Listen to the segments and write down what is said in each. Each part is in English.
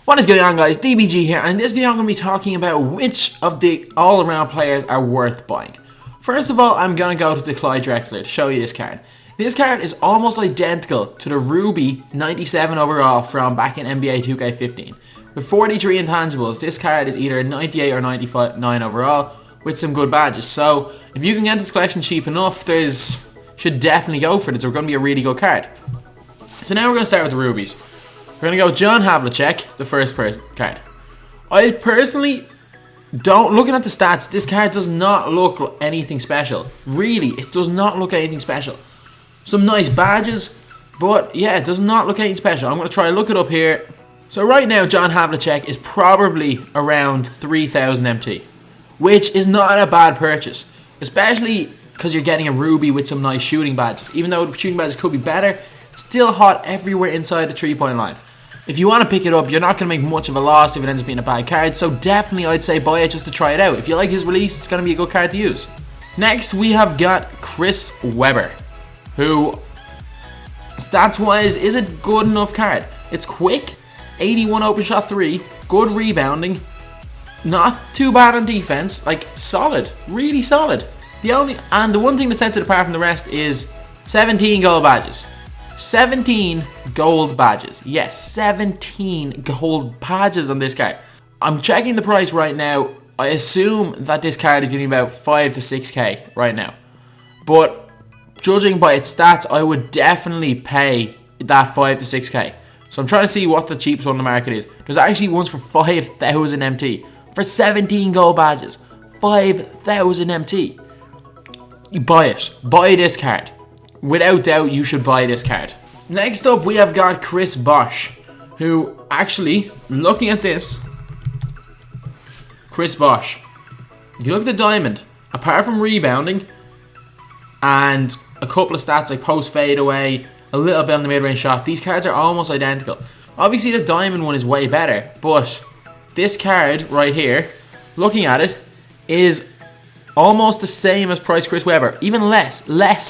What is going on, guys? DBG here, and in this video I'm going to be talking about which of the all-around players are worth buying. First of all, I'm going to go to the Clyde Drexler to show you this card. This card is almost identical to the Ruby 97 overall from back in NBA 2K15. With 43 intangibles, this card is either 98 or 99 overall with some good badges. So if you can get this collection cheap enough, should definitely go for it. It's going to be a really good card. So now we're going to start with the Rubies. We're going to go John Havlicek, the first card. I personally don't, looking at the stats, this card does not look anything special. Really, it does not look anything special. Some nice badges, but yeah, it does not look anything special. I'm going to try and look it up here. So right now, John Havlicek is probably around 3,000 MT, which is not a bad purchase, especially because you're getting a Ruby with some nice shooting badges. Even though the shooting badges could be better, still hot everywhere inside the 3-point line. If you want to pick it up, you're not going to make much of a loss if it ends up being a bad card, so definitely I'd say buy it just to try it out. If you like his release, it's going to be a good card to use. Next, we have got Chris Webber, who, stats-wise, is a good enough card. It's quick, 81 open shot 3, good rebounding, not too bad on defense, like solid, really solid. The one thing that sets it apart from the rest is 17 gold badges. 17 gold badges. Yes, 17 gold badges on this card. I'm checking the price right now. I assume that this card is going to be about 5 to 6k right now. But judging by its stats, I would definitely pay that 5 to 6k. So I'm trying to see what the cheapest one on the market is. There's actually ones for 5,000 MT. For 17 gold badges. 5,000 MT. You buy it. Buy this card. Without doubt, you should buy this card. Next up, we have got Chris Bosh, who actually, looking at this, Chris Bosh, if you look at the diamond, apart from rebounding and a couple of stats like post fadeaway, a little bit on the mid-range shot, these cards are almost identical. Obviously, the diamond one is way better, but this card right here, looking at it, is almost the same as price Chris Webber, even less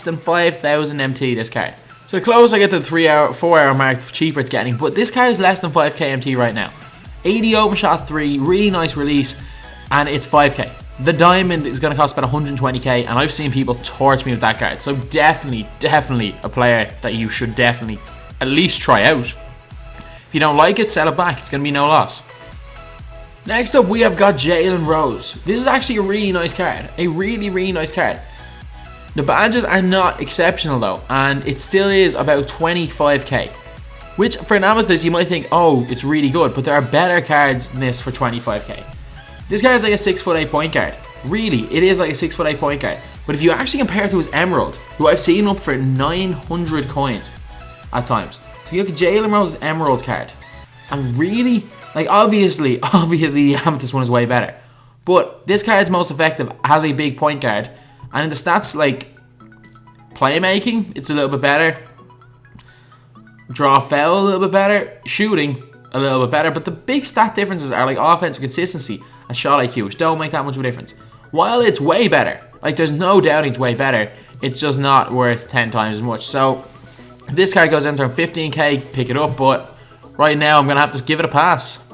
than 5,000 MT this card. So the closer I get to the 4-hour mark, the cheaper it's getting, but this card is less than 5k MT right now. 80 open shot 3, really nice release, and it's 5k. The diamond is going to cost about 120k, and I've seen people torch me with that card. So definitely a player that you should definitely at least try out. If you don't like it, sell it back. It's going to be no loss. Next up, we have got Jalen Rose. This is actually a really nice card. A really nice card. The badges are not exceptional though, and it still is about 25k. Which, for an Amethyst, you might think, oh, it's really good, but there are better cards than this for 25k. This card is like a 6'8" point guard. Really, it is like a 6'8" point guard. But if you actually compare it to his Emerald, who I've seen up for 900 coins at times. So you look at Jalen Rose's Emerald card, and really, like, obviously the Amethyst one is way better. But this card's most effective as a big point guard. And in the stats, like, playmaking, it's a little bit better. Draw foul, a little bit better. Shooting, a little bit better. But the big stat differences are, like, offensive consistency and shot IQ, which don't make that much of a difference. While it's way better, like, there's no doubting it's way better, it's just not worth 10 times as much. So, if this card goes into 15k, pick it up, but right now, I'm going to have to give it a pass.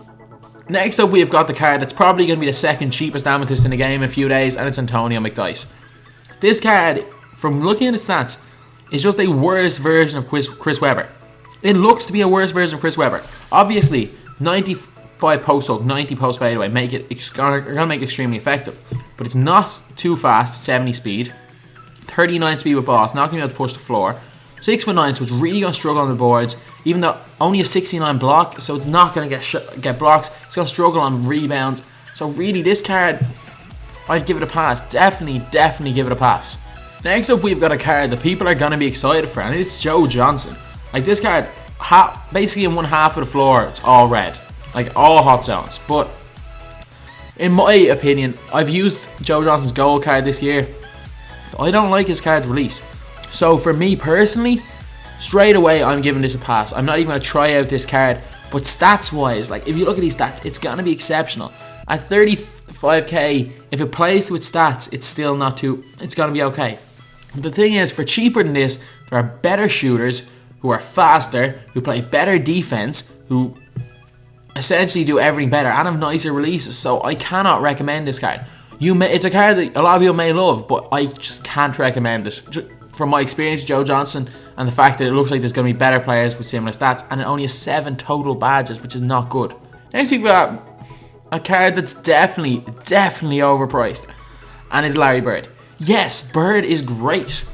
Next up, we've got the card that's probably going to be the second cheapest Amethyst in the game in a few days, and it's Antonio Mcdyess. This card, from looking at the stats, is just a worse version of Chris Webber. It looks to be a worse version of Chris Webber. Obviously, 95 post hook, 90 post fadeaway make it going to make it extremely effective. But it's not too fast, 70 speed, 39 speed with Bosh, not going to be able to push the floor. 6'9", so it's really going to struggle on the boards, even though only a 69 block, so it's not going to get blocks. It's going to struggle on rebounds. So really, this card, I'd give it a pass. Definitely give it a pass. Next up, we've got a card that people are going to be excited for, and it's Joe Johnson. Like, this card, basically in one half of the floor, it's all red. Like, all hot zones. But in my opinion, I've used Joe Johnson's gold card this year. I don't like his card's release. So for me personally, straight away I'm giving this a pass. I'm not even going to try out this card. But stats wise, like, if you look at these stats, it's going to be exceptional. At 35k, if it plays with stats, it's still not too, it's going to be okay. But the thing is, for cheaper than this, there are better shooters who are faster, who play better defense, who essentially do everything better and have nicer releases. So I cannot recommend this card. It's a card that a lot of people may love, but I just can't recommend it. From my experience with Joe Johnson and the fact that it looks like there's going to be better players with similar stats, and it only has 7 total badges, which is not good. Next we've got a card that's definitely overpriced, and it's Larry Bird. Yes, Bird is great.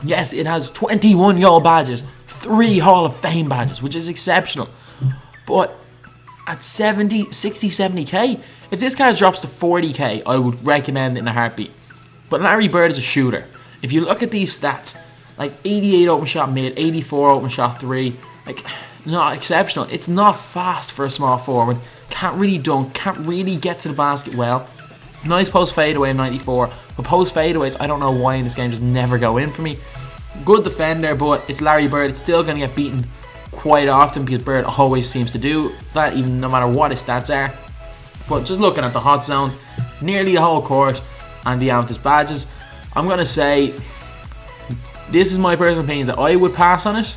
Yes, it has 21 gold badges, 3 Hall of Fame badges, which is exceptional. But at 60, 70k, if this card drops to 40k, I would recommend it in a heartbeat. But Larry Bird is a shooter. If you look at these stats, like 88 open shot mid, 84 open shot 3, like, not exceptional. It's not fast for a small forward. Can't really dunk, can't really get to the basket well. Nice post fadeaway of 94, but post fadeaways, I don't know why in this game just never go in for me. Good defender, but it's Larry Bird. It's still going to get beaten quite often because Bird always seems to do that, even no matter what his stats are. But just looking at the hot zones, nearly the whole court, and the Amethyst badges, I'm going to say, this is my personal opinion, that I would pass on it,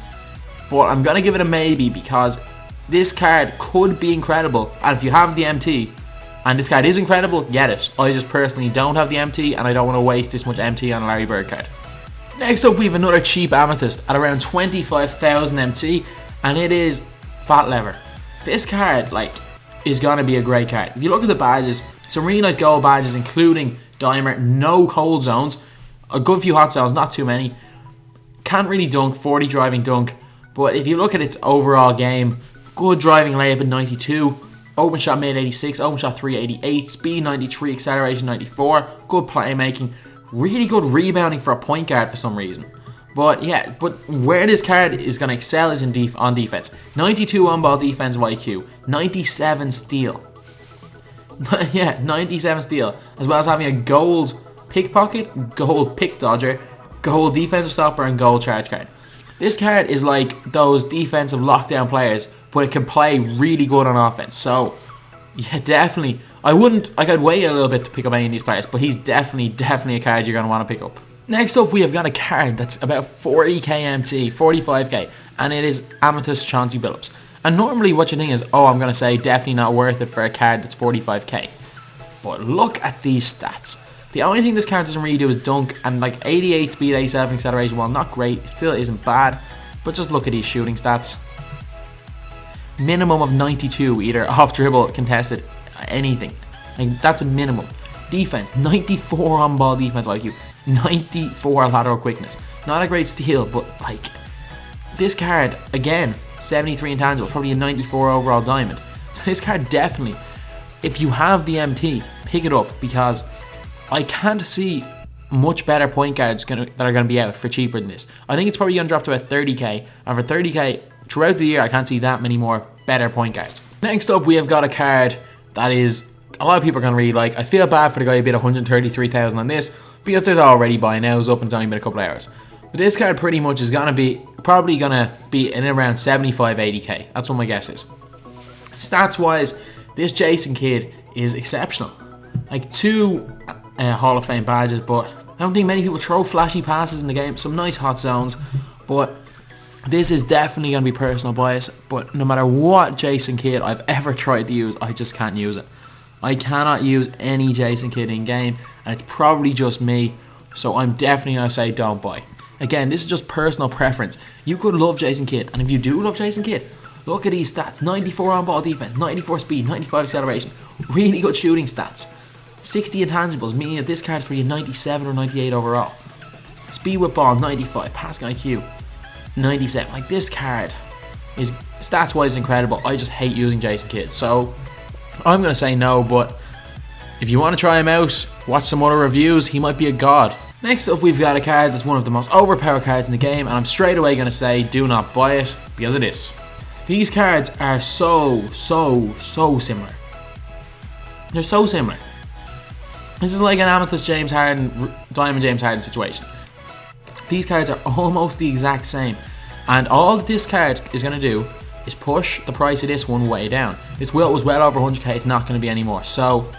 but I'm going to give it a maybe because this card could be incredible, and if you have the MT, and this card is incredible, get it. I just personally don't have the MT, and I don't want to waste this much MT on a Larry Bird card. Next up, we have another cheap Amethyst at around 25,000 MT, and it is Fat Lever. This card, like, is going to be a great card. If you look at the badges, some really nice gold badges, including Dimer, no cold zones, a good few hot zones, not too many. Can't really dunk, 40 driving dunk, but if you look at its overall game, good driving layup at 92, open shot mid 86, open shot 3 88, speed 93, acceleration 94, good playmaking, really good rebounding for a point guard for some reason. But yeah, but where this card is going to excel is on defense. 92 on-ball defensive IQ, 97 steal. Yeah, 97 steal, as well as having a gold pickpocket, gold pick dodger, gold defensive stopper, and gold charge card. This card is like those defensive lockdown players, but it can play really good on offense. So yeah, definitely. I'd wait a little bit to pick up any of these players, but he's definitely a card you're going to want to pick up. Next up, we have got a card that's about 40k MT, 45k, and it is Amethyst Chauncey Billups. And normally what you think is, oh, I'm going to say definitely not worth it for a card that's 45k. But look at these stats. The only thing this card doesn't really do is dunk, and like 88 speed, 87 acceleration, while not great, it still isn't bad. But just look at these shooting stats. Minimum of 92, either off dribble, contested, anything. Like, that's a minimum. Defense, 94 on ball defense IQ, 94 lateral quickness. Not a great steal, but like, this card, again, 73 intangible, probably a 94 overall diamond. So this card definitely, if you have the MT, pick it up, because I can't see much better point guards that are going to be out for cheaper than this. I think it's probably going to drop to about 30k, and for 30k, throughout the year, I can't see that many more better point guards. Next up, we have got a card that is, a lot of people are going to really like. I feel bad for the guy who bid 133,000 on this, because there's already buy nows up and it's only been a couple of hours. But this card pretty much is probably going to be in around 75, 80k. That's what my guess is. Stats wise, this Jason kid is exceptional. Like 2 Hall of Fame badges, but I don't think many people throw flashy passes in the game. Some nice hot zones, but this is definitely going to be personal bias. But no matter what Jason Kidd I've ever tried to use, I just can't use it. I cannot use any Jason Kidd in game, and it's probably just me, so I'm definitely going to say don't buy. Again, this is just personal preference. You could love Jason Kidd, and if you do love Jason Kidd, look at these stats. 94 on ball defense, 94 speed, 95 acceleration, really good shooting stats. 60 intangibles, meaning that this card is probably a 97 or 98 overall. Speed with ball, 95. Passing IQ, 97. Like, this card is stats wise incredible. I just hate using Jason Kidd, so I'm going to say no, but if you want to try him out, watch some other reviews, he might be a god. Next up, we've got a card that's one of the most overpowered cards in the game, and I'm straight away going to say do not buy it, because it is. These cards are so similar. They're so similar. This is like an Amethyst James Harden, Diamond James Harden situation. These cards are almost the exact same, and all this card is going to do is push the price of this one way down. This was well over 100k, it's not going to be anymore. So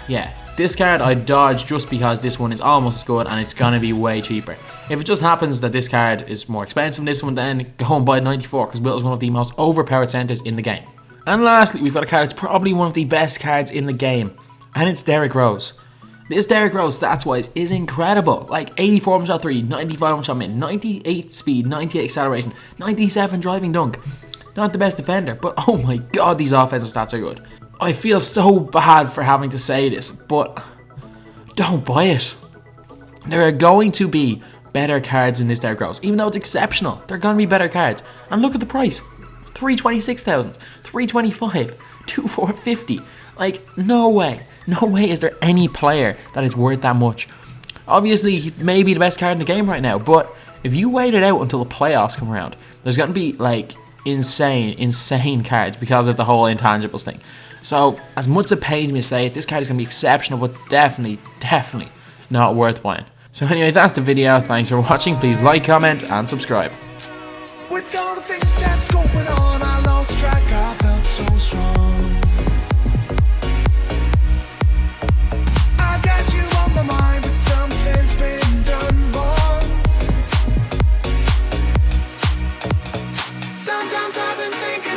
yeah, this card I dodge just because this one is almost as good and it's going to be way cheaper. If it just happens that this card is more expensive than this one, then go and buy 94, because Will is one of the most overpowered centers in the game. And lastly, we've got a card that's probably one of the best cards in the game, and it's Derrick Rose. This Derrick Rose, stats-wise, is incredible. Like, 84 on shot 3, 95 on shot mid, 98 speed, 98 acceleration, 97 driving dunk. Not the best defender, but oh my god, these offensive stats are good. I feel so bad for having to say this, but don't buy it. There are going to be better cards in this Derrick Rose. Even though it's exceptional, there are going to be better cards. And look at the price. 326,000, 325, 2450. Like, no way is there any player that is worth that much. Obviously, he may be the best card in the game right now, but if you wait it out until the playoffs come around, there's going to be, like, insane cards because of the whole intangibles thing. So, as much as it pains me to say it, this card is going to be exceptional, but definitely not worth buying. So anyway, that's the video. Thanks for watching. Please like, comment, and subscribe. With all the things that's going on, I lost track, I felt so strong. I got you on my mind, but something's been done wrong. Sometimes I've been thinking